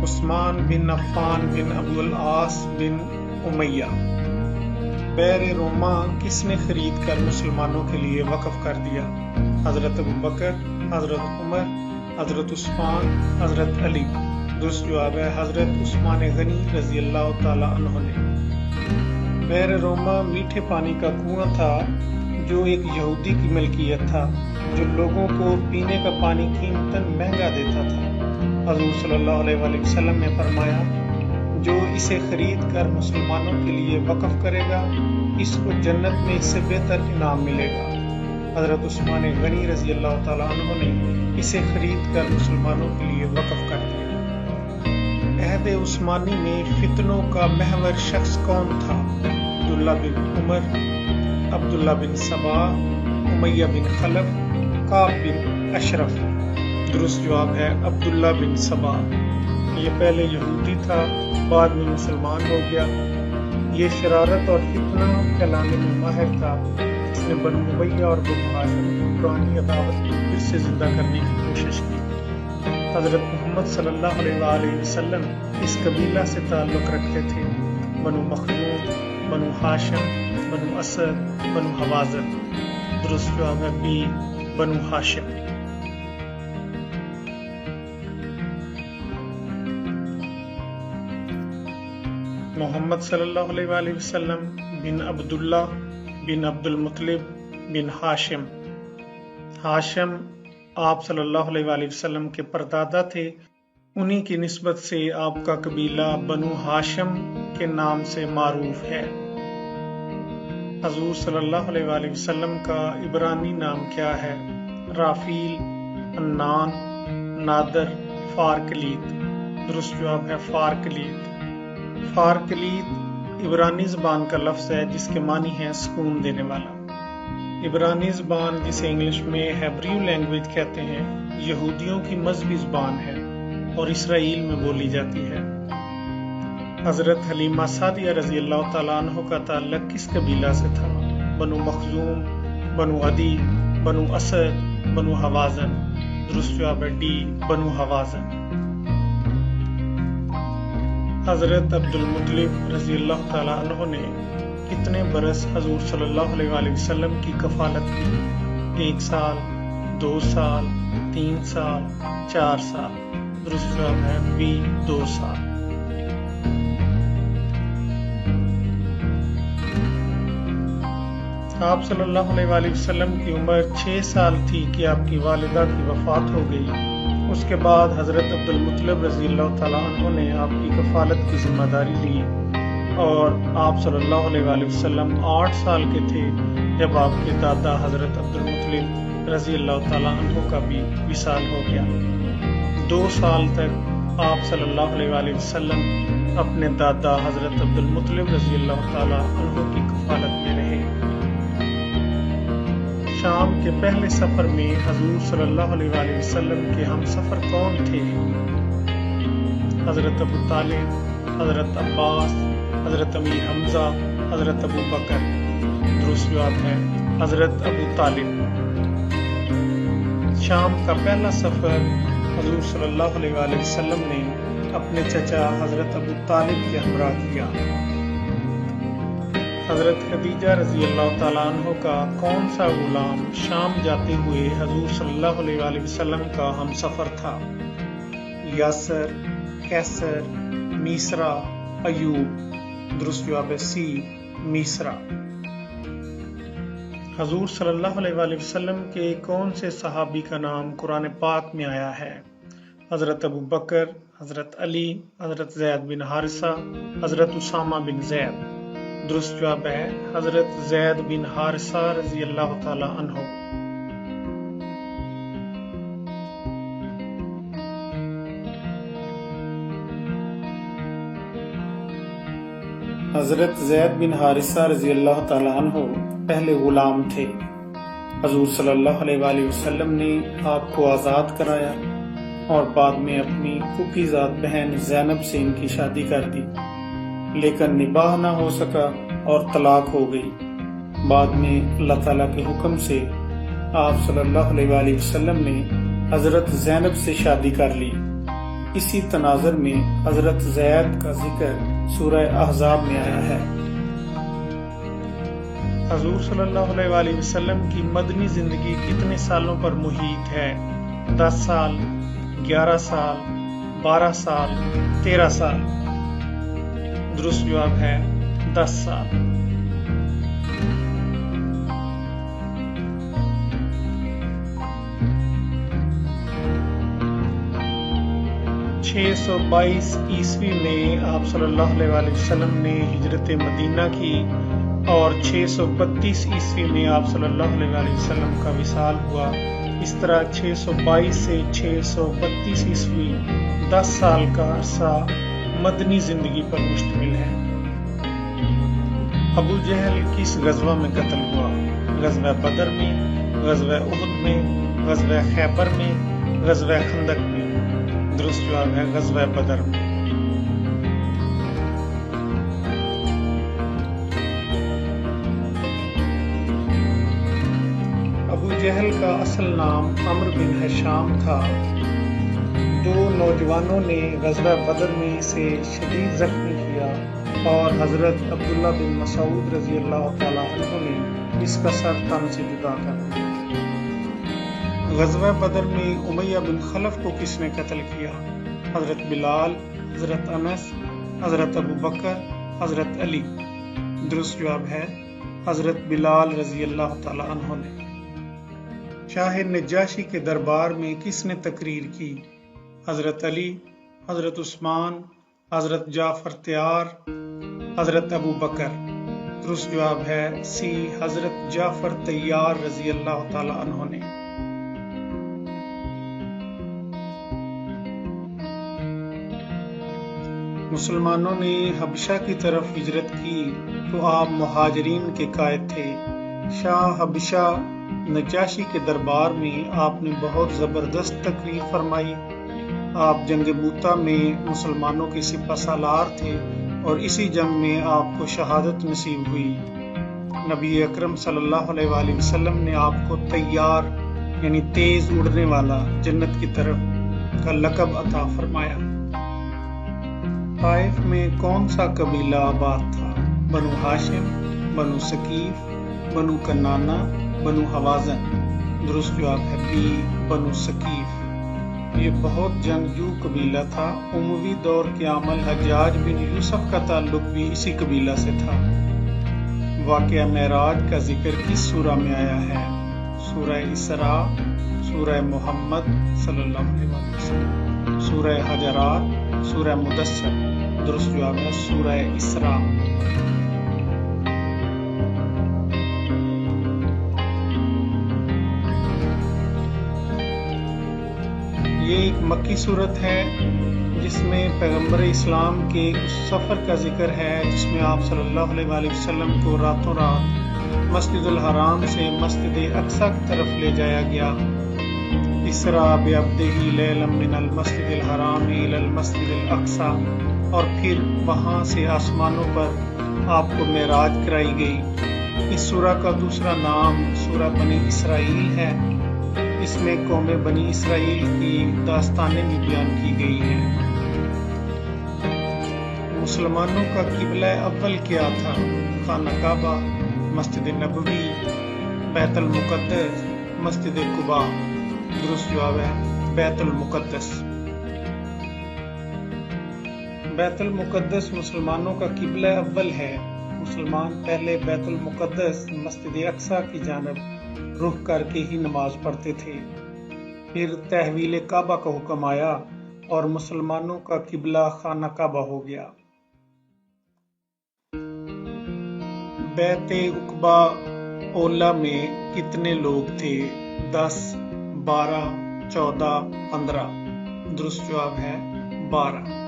عثمان بن عفان بن ابو العاص بن امیہ۔ بئر روما کس نے خرید کر مسلمانوں کے لیے وقف کر دیا؟ حضرت ابوبکر، حضرت عمر، حضرت عثمان، حضرت علی۔ درست جواب ہے حضرت عثمان غنی رضی اللہ تعالیٰ عنہ نے۔ بئر روما میٹھے پانی کا کنواں تھا جو ایک یہودی کی ملکیت تھا، جو لوگوں کو پینے کا پانی قیمتاً مہنگا دیتا تھا۔ حضور صلی اللہ علیہ وآلہ وسلم نے فرمایا، جو اسے خرید کر مسلمانوں کے لیے وقف کرے گا، اس کو جنت میں اس سے بہتر انعام ملے گا۔ حضرت عثمان غنی رضی اللہ تعالیٰ عنہ نے اسے خرید کر مسلمانوں کے لیے وقف کر دیا۔ عہد عثمانی میں فتنوں کا محور شخص کون تھا؟ عبداللہ بن عمر، عبداللہ بن سبا، امیہ بن خلف، کعب بن اشرف۔ درست جواب ہے عبداللہ بن سبا۔ یہ پہلے یہودی تھا، بعد میں مسلمان ہو گیا۔ یہ شرارت اور فتنہ پھیلانے میں ماہر تھا۔ اس نے بنو امیہ اور بنو ہاشم کی پرانی عداوت کو پھر سے زندہ کرنے کی کوشش کی۔ حضرت محمد صلی اللہ علیہ وآلہ وسلم اس قبیلہ سے تعلق رکھتے تھے، بنو مخزوم، بنو ہاشم، بنو اسد، بنو حوازن۔ درست جواب ہے بی بنو ہاشم۔ محمد صلی اللہ علیہ وآلہ وسلم بن عبداللہ بن عبد المطلب بن ہاشم۔ ہاشم آپ صلی اللہ علیہ وآلہ وسلم کے پردادا تھے، انہی کی نسبت سے آپ کا قبیلہ بنو ہاشم کے نام سے معروف ہے۔ حضور صلی اللہ علیہ وآلہ وسلم کا عبرانی نام کیا ہے؟ رافیل، انان، نادر، فارکلیت۔ درست جواب ہے فارکلیت۔ فارکلیت عبرانی زبان کا لفظ ہے جس کے معنی ہے سکون دینے والا۔ عبرانی زبان جسے انگلش میں ہیبریو لینگویج کہتے ہیں، یہودیوں کی مذہبی زبان ہے اور اسرائیل میں بولی جاتی ہے۔ حضرت حلیمہ سعدیہ رضی اللہ تعالیٰ عنہ کا تعلق کس قبیلہ سے تھا؟ بنو مخزوم، بنو عدی، بنو اسد، بنو حوازن۔ درست جواب ہے ڈی، بنو حوازن۔ حضرت عبد المطلب رضی اللہ تعالیٰ عنہ نے کتنے برس حضور صلی اللہ علیہ وآلہ وسلم کی کفالت کی؟ 1 سال، 2 سال، 3 سال، 4 سال۔ درست جواب ہے بی، 2 سال۔ آپ صلی اللہ علیہ وآلہ وسلم کی عمر 6 سال تھی کہ آپ کی والدہ کی وفات ہو گئی۔ اس کے بعد حضرت عبد المطلب رضی اللہ تعالیٰ عنہ نے آپ کی کفالت کی ذمہ داری لی اور آپ صلی اللہ علیہ وآلہ وسلم 8 سال کے تھے جب آپ کے دادا حضرت عبد المطلب رضی اللہ تعالیٰ عنہ کا بھی وصال ہو گیا۔ 2 سال تک آپ صلی اللہ علیہ وآلہ وسلم اپنے دادا حضرت عبد المطلب رضی اللہ تعالیٰ عنہ کی کفالت میں رہے۔ شام کے پہلے سفر میں حضور صلی اللہ علیہ وآلہ وسلم کے ہم سفر کون تھے؟ حضرت ابو طالب، حضرت عباس، حضرت امیر حمزہ، حضرت ابو بکر۔ درست جواب ہے حضرت ابو طالب۔ شام کا پہلا سفر حضور صلی اللہ علیہ وآلہ وسلم نے اپنے چچا حضرت ابو طالب کے ہمراہ کیا۔ حضرت خدیجہ رضی اللہ تعالیٰ عنہ کا کون سا غلام شام جاتے ہوئے حضور صلی اللہ علیہ وآلہ وسلم کا ہم سفر تھا؟ یاسر، کیسر، میسرا، ایوب۔ درست جواب ہے سی، میسرا۔ حضور صلی اللہ علیہ وآلہ وسلم کے کون سے صحابی کا نام قرآن پاک میں آیا ہے؟ حضرت ابو بکر، حضرت علی، حضرت زید بن حارثہ، حضرت اسامہ بن زید۔ درست جواب ہے حضرت زید بن حارثہ رضی اللہ تعالی عنہ۔ حضرت زید بن حارثہ رضی اللہ تعالی عنہ پہلے غلام تھے۔ حضور صلی اللہ علیہ وآلہ وسلم نے آپ کو آزاد کرایا اور بعد میں اپنی پھوپھی زاد بہن زینب سے ان کی شادی کر دی، لیکن نباہ نہ ہو سکا اور طلاق ہو گئی۔ بعد میں اللہ تعالیٰ کے حکم سے آپ صلی اللہ علیہ وآلہ وسلم نے حضرت زینب سے شادی کر لی۔ اسی تناظر میں حضرت زید کا ذکر سورہ احزاب میں آیا ہے۔ حضور صلی اللہ علیہ وآلہ وسلم کی مدنی زندگی کتنے سالوں پر محیط ہے؟ 10 سال، 11 سال، 12 سال، 13 سال۔ درست جواب ہے 10 سال۔ عیسوی میں آپ صلی اللہ علیہ وآلہ وسلم نے ہجرت مدینہ کی اور 632 عیسوی میں آپ صلی اللہ علیہ وآلہ وسلم کا وصال ہوا۔ اس طرح 622 سے 632 عیسوی 10 سال کا عرصہ مدنی زندگی پر مشتمل ہے۔ ابو جہل کس غزوہ میں قتل ہوا؟ غزوہ بدر میں، غزوہ احد میں، غزوہ خیبر میں، غزوہ خندق میں۔ درست جواب ہے غزوہ بدر میں۔ ابو جہل کا اصل نام عمرو بن ہشام تھا۔ 2 نوجوانوں نے غزوہ بدر میں اسے شدید زخمی کیا اور حضرت عبداللہ بن مسعود رضی اللہ تعالیٰ عنہ نے اس کا سر تن سے جدا کر دیا۔ غزوہ بدر میں امیہ بن خلف کو کس نے قتل کیا؟ حضرت بلال، حضرت انس، حضرت ابو بکر، حضرت علی؟ درست جواب ہے حضرت بلال رضی اللہ تعالیٰ عنہ نے۔ شاہ نجاشی کے دربار میں کس نے تقریر کی؟ حضرت علی، حضرت عثمان، حضرت جعفر طیار، حضرت ابو بکر؟ درست جواب ہے سی، حضرت جعفر طیار رضی اللہ تعالیٰ عنہ نے۔ مسلمانوں نے حبشہ کی طرف ہجرت کی تو آپ مہاجرین کے قائد تھے۔ شاہ حبشہ نجاشی کے دربار میں آپ نے بہت زبردست تقریر فرمائی۔ آپ جنگ موتا میں مسلمانوں کے سپہ سالار تھے اور اسی جنگ میں آپ کو شہادت نصیب ہوئی۔ نبی اکرم صلی اللہ علیہ وآلہ وسلم نے آپ کو طیار یعنی تیز اڑنے والا جنت کی طرف کا لقب عطا فرمایا۔ طائف میں کون سا قبیلہ آباد تھا؟ بنو ہاشم، بنو ثقیف، بنو کنانہ، بنو حوازن؟ درست جواب ہے بی، بنو ثقیف۔ یہ بہت جنگجو قبیلہ تھا۔ اموی دور کے عامل حجاج بن یوسف کا تعلق بھی اسی قبیلہ سے تھا۔ واقعہ معراج کا ذکر کس سورہ میں آیا ہے؟ سورہ اسراء، سورہ محمد صلی اللہ علیہ وسلم، سورہ حجرات، سورہ مدثر؟ درست جواب ہے سورہ اسراء۔ یہ ایک مکی صورت ہے جس میں پیغمبر اسلام کے اس سفر کا ذکر ہے جس میں آپ صلی اللہ علیہ وآلہ وسلم کو راتوں رات مسجد الحرام سے مسجد اقصی کی طرف لے جایا گیا۔ اسراء بعبدہ لیلا من المسجد الحرام الی المسجد الاقصی، اور پھر وہاں سے آسمانوں پر آپ کو معراج کرائی گئی۔ اس سورہ کا دوسرا نام سورہ بنی اسرائیل ہے۔ اس میں قوم بنی اسرائیل کی داستانیں بھی بیان کی گئی ہیں۔ مسلمانوں کا قبلہ اول کیا تھا؟ خانہ کعبہ، مسجد نبوی، بیت المقدس، مسجد قباء؟ درست جواب ہے بیت المقدس۔ بیت المقدس مسلمانوں کا قبلہ اول ہے۔ مسلمان پہلے بیت المقدس مسجد اقصی کی جانب رخ کر کے ہی نماز پڑھتے تھے۔ پھر تحویل کعبہ کا حکم آیا اور مسلمانوں کا قبلہ خانہ کعبہ ہو گیا۔ بیت عقبہ اولا میں کتنے لوگ تھے؟ 10، 12، 14، 15؟ درست جواب ہے 12۔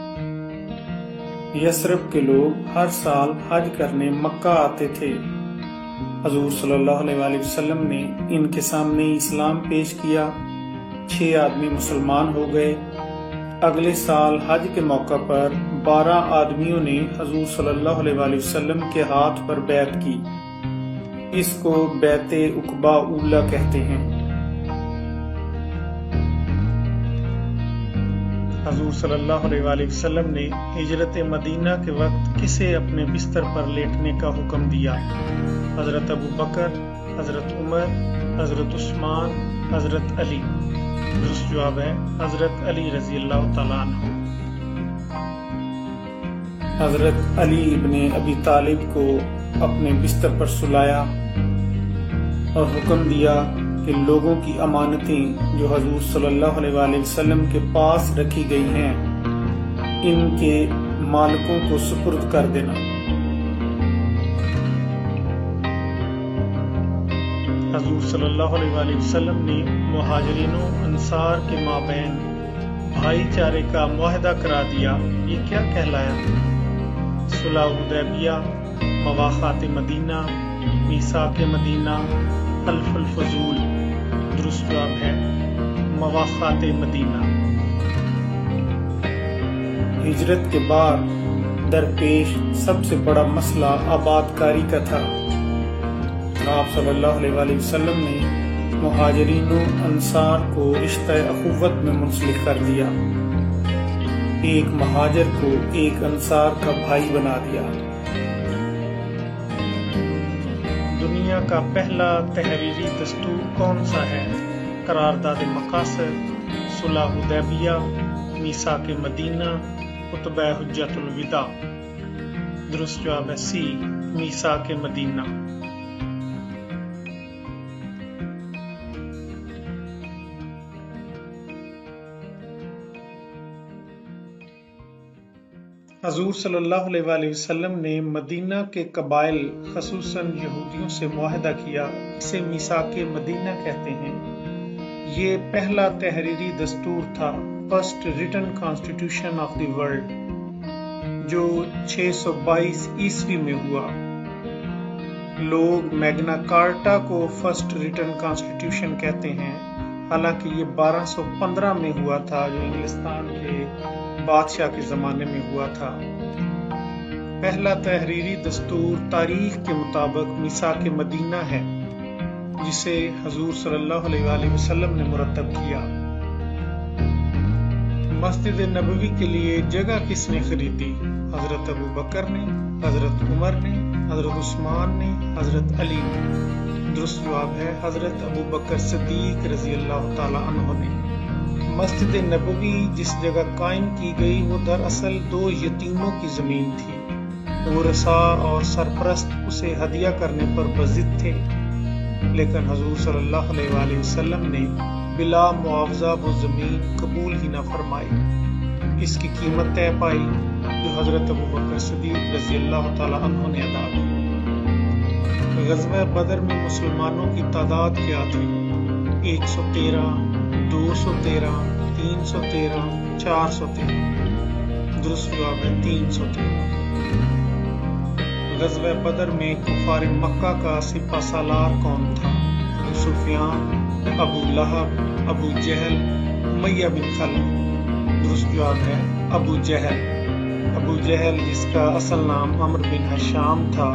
یثرب کے لوگ ہر سال حج کرنے مکہ آتے تھے۔ حضور صلی اللہ علیہ وآلہ وسلم نے ان کے سامنے اسلام پیش کیا۔ 6 آدمی مسلمان ہو گئے۔ اگلے سال حج کے موقع پر 12 آدمیوں نے حضور صلی اللہ علیہ وآلہ وسلم کے ہاتھ پر بیعت کی۔ اس کو بیعت عقبہ اولا کہتے ہیں۔ حضور صلی اللہ علیہ وآلہ وسلم نے ہجرت مدینہ کے وقت کسے اپنے بستر پر لیٹنے کا حکم دیا؟ حضرت ابو بکر، حضرت عمر، حضرت عثمان، حضرت علی؟ درست جواب ہے حضرت علی رضی اللہ تعالیٰ عنہ۔ حضرت علی ابن ابی طالب کو اپنے بستر پر سلایا اور حکم دیا کہ لوگوں کی امانتیں جو حضور صلی اللہ علیہ وآلہ وسلم کے پاس رکھی گئی ہیں ان کے مالکوں کو سپرد کر دینا۔ حضور صلی اللہ علیہ وآلہ وسلم نے مہاجرین و انصار کے مابین بھائی چارے کا معاہدہ کرا دیا۔ یہ کیا کہلایا؟ صلح حدیبیہ، مواخات مدینہ، میثاق مدینہ، حلف الفضول؟ درست جواب ہے مواخات مدینہ۔ ہجرت کے بعد درپیش سب سے بڑا مسئلہ آباد کاری کا تھا۔ آپ صلی اللہ علیہ وآلہ وسلم نے مہاجرین و انصار کو رشتہ اخوت میں منسلک کر دیا۔ ایک مہاجر کو ایک انصار کا بھائی بنا دیا۔ دنیا کا پہلا تحریری دستور کون سا ہے؟ قرارداد مقاصد، صلح حدیبیہ، میثاق مدینہ، خطبہ حجۃ الوداع؟ درست جواب ہے سی، میثاق مدینہ۔ حضور صلی اللہ علیہ وآلہ وسلم نے مدینہ کے قبائل خصوصاً یہودیوں سے معاہدہ کیا، اسے میثاق مدینہ کہتے ہیں۔ یہ پہلا تحریری دستور تھا، first return constitution of the world, جو 622 عیسوی میں ہوا۔ لوگ میگنا کارٹا کو فرسٹ ریٹن کانسٹیٹیوشن کہتے ہیں، حالانکہ یہ 1215 میں ہوا تھا، جو انگلستان کے بادشاہ کے زمانے میں ہوا تھا۔ پہلا تحریری دستور تاریخ کے مطابق میثاق مدینہ ہے، جسے حضور صلی اللہ علیہ وآلہ وسلم نے مرتب کیا۔ مسجد نبوی کے لیے جگہ کس نے خریدی؟ حضرت ابو بکر نے، حضرت عمر نے، حضرت عثمان نے، حضرت علی نے۔ درست جواب ہے حضرت ابو بکر صدیق رضی اللہ تعالی عنہ نے۔ مسجد نبوی جس جگہ قائم کی گئی وہ دراصل 2 یتیموں کی زمین تھی۔ ورثاء اور سرپرست اسے ہدیہ کرنے پر بضد تھے، لیکن حضور صلی اللہ علیہ وآلہ وسلم نے بلا معاوضہ وہ زمین قبول ہی نہ فرمائی۔ اس کی قیمت طے پائی جو حضرت ابو بکر صدیق رضی اللہ تعالی عنہ نے ادا کی۔ غزوہ بدر میں مسلمانوں کی تعداد کیا تھی؟ 113، 213، 313، 413۔ درست جواب ہے 313۔ غزوہ بدر میں کفار مکہ کا سپہ سالار کون تھا؟ ابو سفیان، ابو لہب، ابو جہل، امیہ بن خلف۔ درست جواب ہے ابو جہل۔ ابو جہل جس کا اصل نام عمرو بن ہشام تھا،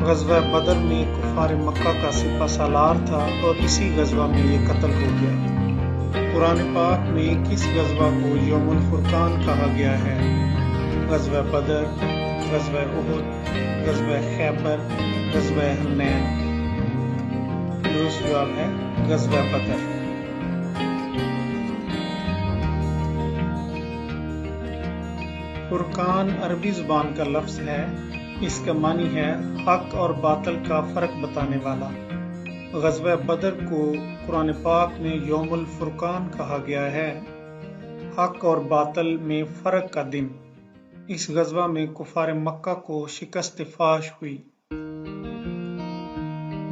غزوہ بدر میں کفار مکہ کا سپہ سالار تھا اور اسی غزوہ میں یہ قتل ہو گیا۔ قرآن پاک میں کس غزوہ کو یوم الفرقان کہا گیا ہے؟ غزوہ بدر، غزوہ احد، غزوہ خیبر، غزوہ حنین۔ درست جواب ہے غزوہ بدر۔ فرقان عربی زبان کا لفظ ہے، اس کا معنی ہے حق اور باطل کا فرق بتانے والا۔ غزوہ بدر کو قرآن پاک میں یوم الفرقان کہا گیا ہے، حق اور باطل میں فرق کا دن۔ اس غزوہ میں کفار مکہ کو شکست فاش ہوئی۔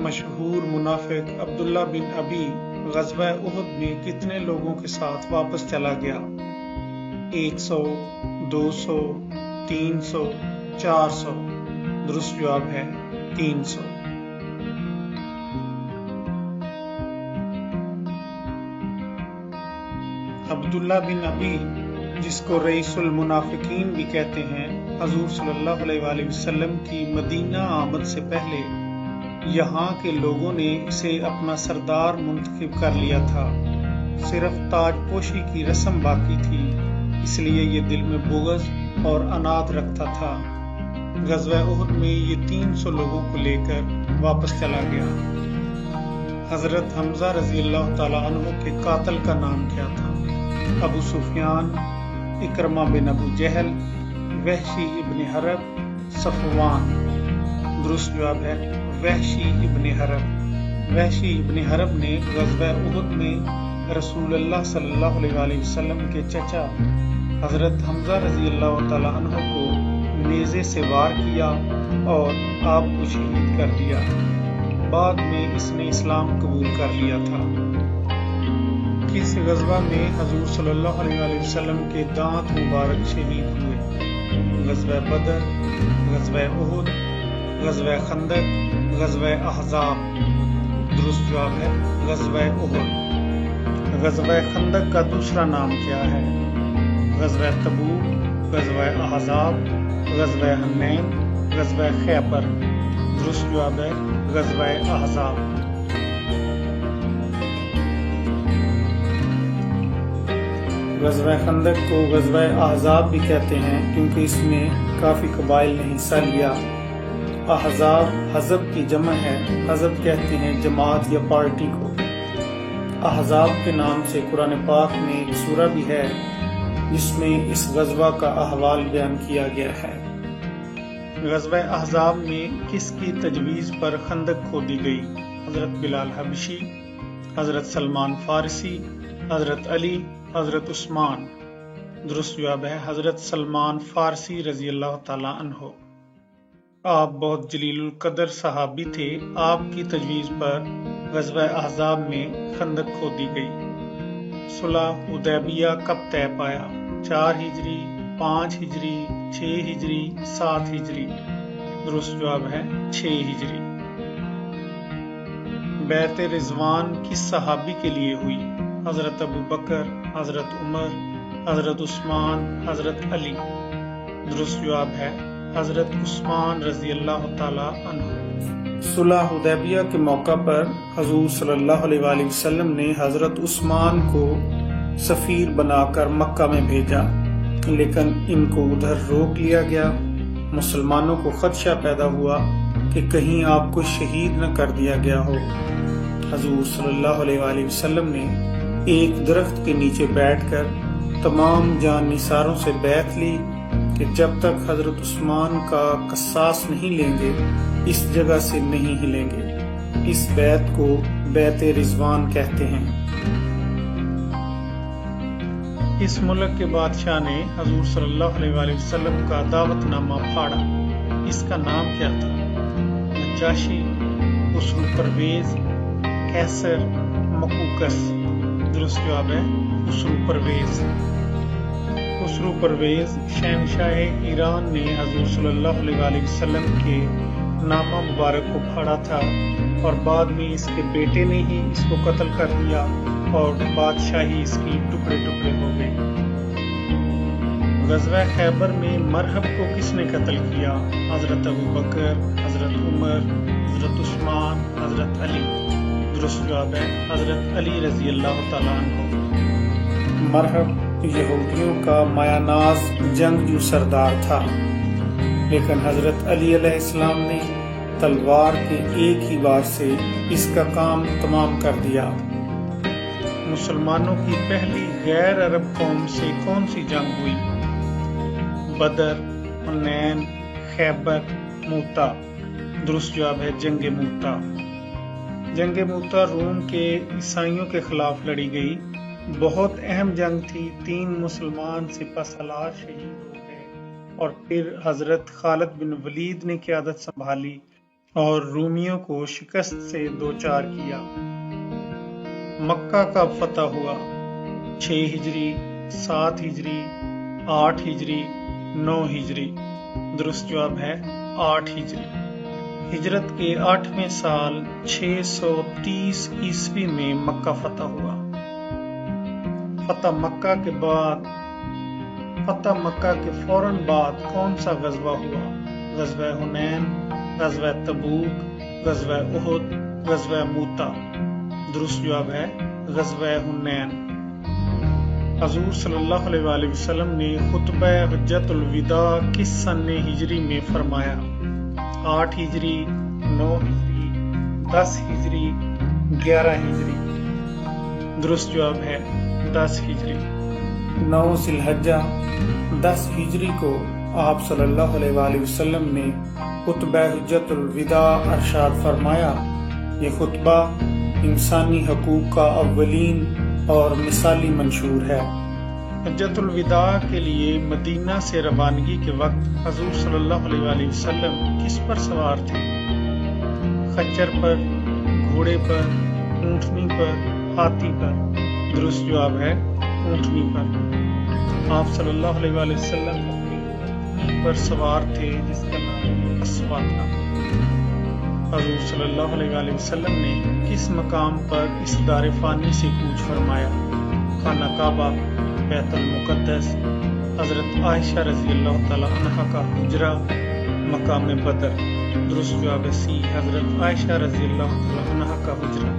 مشہور منافق عبداللہ بن ابی غزوہ احد میں کتنے لوگوں کے ساتھ واپس چلا گیا؟ 100، 200، 300، 400۔ درست جواب ہے 300۔ عبداللہ بن ابی جس کو رئیس المنافقین بھی کہتے ہیں، حضور صلی اللہ علیہ وآلہ وسلم کی مدینہ آمد سے پہلے یہاں کے لوگوں نے اسے اپنا سردار منتخب کر لیا تھا، صرف تاج پوشی کی رسم باقی تھی، اس لیے یہ دل میں بغض اور عناد رکھتا تھا۔ غزوہ احد میں یہ 300 لوگوں کو لے کر واپس چلا گیا۔ حضرت حمزہ رضی اللہ تعالیٰ عنہ کے قاتل کا نام کیا تھا؟ ابو سفیان، اکرمہ بن ابو جہل، وحشی ابن حرب، صفوان۔ درست جواب ہے وحشی ابن حرب۔ وحشی ابن حرب نے غزوہ احد میں رسول اللہ صلی اللہ علیہ وآلہ وسلم کے چچا حضرت حمزہ رضی اللہ تعالیٰ عنہ کو نیزے سے وار کیا اور آپ کو شہید کر دیا۔ بعد میں اس نے اسلام قبول کر لیا تھا۔ کس غزوہ میں حضور صلی اللہ علیہ وآلہ وسلم کے دانت مبارک شہید ہوئے؟ غزوہ بدر، غزوہ احد، غزوہ خندق، غزوہ احزاب۔ درست جواب ہے غزوہ احد۔ غزوہ خندق کا دوسرا نام کیا ہے؟ غزوہ تبوک، غزوہ احزاب، غزوہ حنین، غزوہ خیبر۔ درست جواب ہے غزوہ احزاب۔ غزوہ خندق کو غزوہ احزاب بھی کہتے ہیں کیونکہ اس میں کافی قبائل نے حصہ لیا۔ احزاب حزب کی جمع ہے، حزب کہتے ہیں جماعت یا پارٹی کو۔ احزاب کے نام سے قرآن پاک میں ایک سورہ بھی ہے جس میں اس غزوہ کا احوال بیان کیا گیا ہے۔ غزوہ احزاب میں کس کی تجویز پر خندق کھودی گئی؟ حضرت بلال حبشی، حضرت سلمان فارسی، حضرت علی، حضرت عثمان۔ درست جواب ہے حضرت سلمان فارسی رضی اللہ تعالیٰ عنہ۔ آپ بہت جلیل القدر صحابی تھے، آپ کی تجویز پر غزوہ احزاب میں خندق کھودی گئی۔ صلح حدیبیہ کب طے پایا؟ 4 ہجری، 5 ہجری، 6 ہجری، 7 ہجری۔ درست جواب ہے 6 ہجری۔ بیعت رضوان کس صحابی کے لیے ہوئی؟ حضرت ابو بکر، حضرت عمر، حضرت عثمان، حضرت علی۔ درست جواب ہے حضرت عثمان رضی اللہ تعالی عنہ۔ صلح حدیبیہ کے موقع پر حضور صلی اللہ علیہ وآلہ وسلم نے حضرت عثمان کو سفیر بنا کر مکہ میں بھیجا، لیکن ان کو ادھر روک لیا گیا۔ مسلمانوں کو خدشہ پیدا ہوا کہ کہیں آپ کو شہید نہ کر دیا گیا ہو۔ حضور صلی اللہ علیہ وآلہ وسلم نے ایک درخت کے نیچے بیٹھ کر تمام جان نثاروں سے بیعت لی کہ جب تک حضرت عثمان کا قصاص نہیں لیں گے اس جگہ سے نہیں ہلیں گے۔ اس بیعت کو بیعت رضوان کہتے ہیں۔ اس ملک کے بادشاہ نے حضور صلی اللہ علیہ وآلہ وسلم کا دعوت نامہ پھاڑا، اس کا نام کیا تھا؟ نجاشی، خسرو پرویز، قیصر، مقوقس۔ درست جواب ہے خسرو پرویز۔ خسرو پرویز شہنشاہ ایران نے حضور صلی اللہ علیہ وآلہ وسلم کے نامہ مبارک کو پھاڑا تھا اور بعد میں اس کے بیٹے نے ہی اس کو قتل کر دیا اور بادشاہی اس کی ٹکڑے ٹکڑے ہو گئی۔ غزوہ خیبر میں مرحب کو کس نے قتل کیا؟ حضرت ابو بکر، حضرت عمر، حضرت عثمان، حضرت علی۔ درست جواب ہے حضرت علی رضی اللہ تعالیٰ عنہ۔ مرحب یہودیوں کا مایہ ناز جنگجو سردار تھا، لیکن حضرت علی علیہ السلام نے تلوار کے ایک ہی وار سے اس کا کام تمام کر دیا۔ مسلمانوں کی پہلی غیر عرب قوم سے کون سی جنگ ہوئی؟ بدر، حنین، خیبر، موتا۔ درست جواب ہے جنگ موتا۔ جنگ موتا روم کے عیسائیوں کے خلاف لڑی گئی، بہت اہم جنگ تھی۔ 3 مسلمان سپہ سالار شہید ہو گئے اور پھر حضرت خالد بن ولید نے قیادت سنبھالی اور رومیوں کو شکست سے دوچار کیا۔ مکہ کب فتح ہوا؟ 6 ہجری، 7 ہجری، 8 ہجری، 9 ہجری۔ درست جواب ہے 8 ہجری۔ ہجرت کے 8ویں سال 630 عیسوی میں مکہ فتح ہوا۔ فتح مکہ کے فوراً بعد کون سا غزوہ ہوا؟ غزوہ حنین، غزوہ تبوک، غزوہ احد، غزوہ موتا۔ درست جواب ہے غزوہ حنین۔ حضور صلی اللہ علیہ وآلہ وسلم نے خطبہ حجۃ الوداع کس سن ہجری میں فرمایا؟ 8 ہجری، 9 ہجری، 10 ہجری، 11 ہجری۔ درست جواب ہے 10 ہجری۔ 9 ذی الحجہ 10 ہجری کو آپ صلی اللہ علیہ وآلہ وسلم نے خطبہ حجۃ الوداع ارشاد فرمایا۔ یہ خطبہ انسانی حقوق کا اولین اور مثالی منشور ہے۔ حجۃ الوداع کے لیے مدینہ سے روانگی کے وقت حضور صلی اللہ علیہ وآلہ وسلم کس پر سوار تھے؟ خچر پر، گھوڑے پر، اونٹنی پر، ہاتھی پر۔ درست جواب ہے اونٹنی پر۔ آپ صلی اللہ علیہ وآلہ وسلم اپنی اونٹنی پر سوار تھے جس کا نام اسوا تھا۔ حضور صلی اللہ علیہ وآلہ وسلم نے کس مقام پر اس دار فانی سے کوچ فرمایا؟ خانہ کعبہ، بیت المقدس، حضرت عائشہ رضی اللہ تعالیٰ عنہ کا حجرہ، مقام بدر۔ درست جواب ہے سی، حضرت عائشہ رضی اللہ تعالیٰ عنہ کا حجرہ۔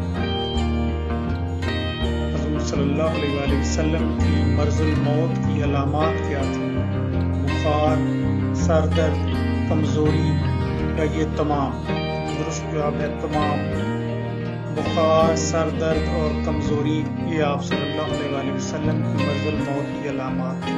حضور صلی اللہ علیہ وآلہ وسلم کی مرض الموت کی علامات کیا تھیں؟ بخار، سر درد، کمزوری یا یہ تمام؟ درست جواب ہے تمام۔ بخار، سر درد اور کمزوری یہ آپ صلی اللہ علیہ وآلہ وسلم کی مرض الموت کی علامات تھیں۔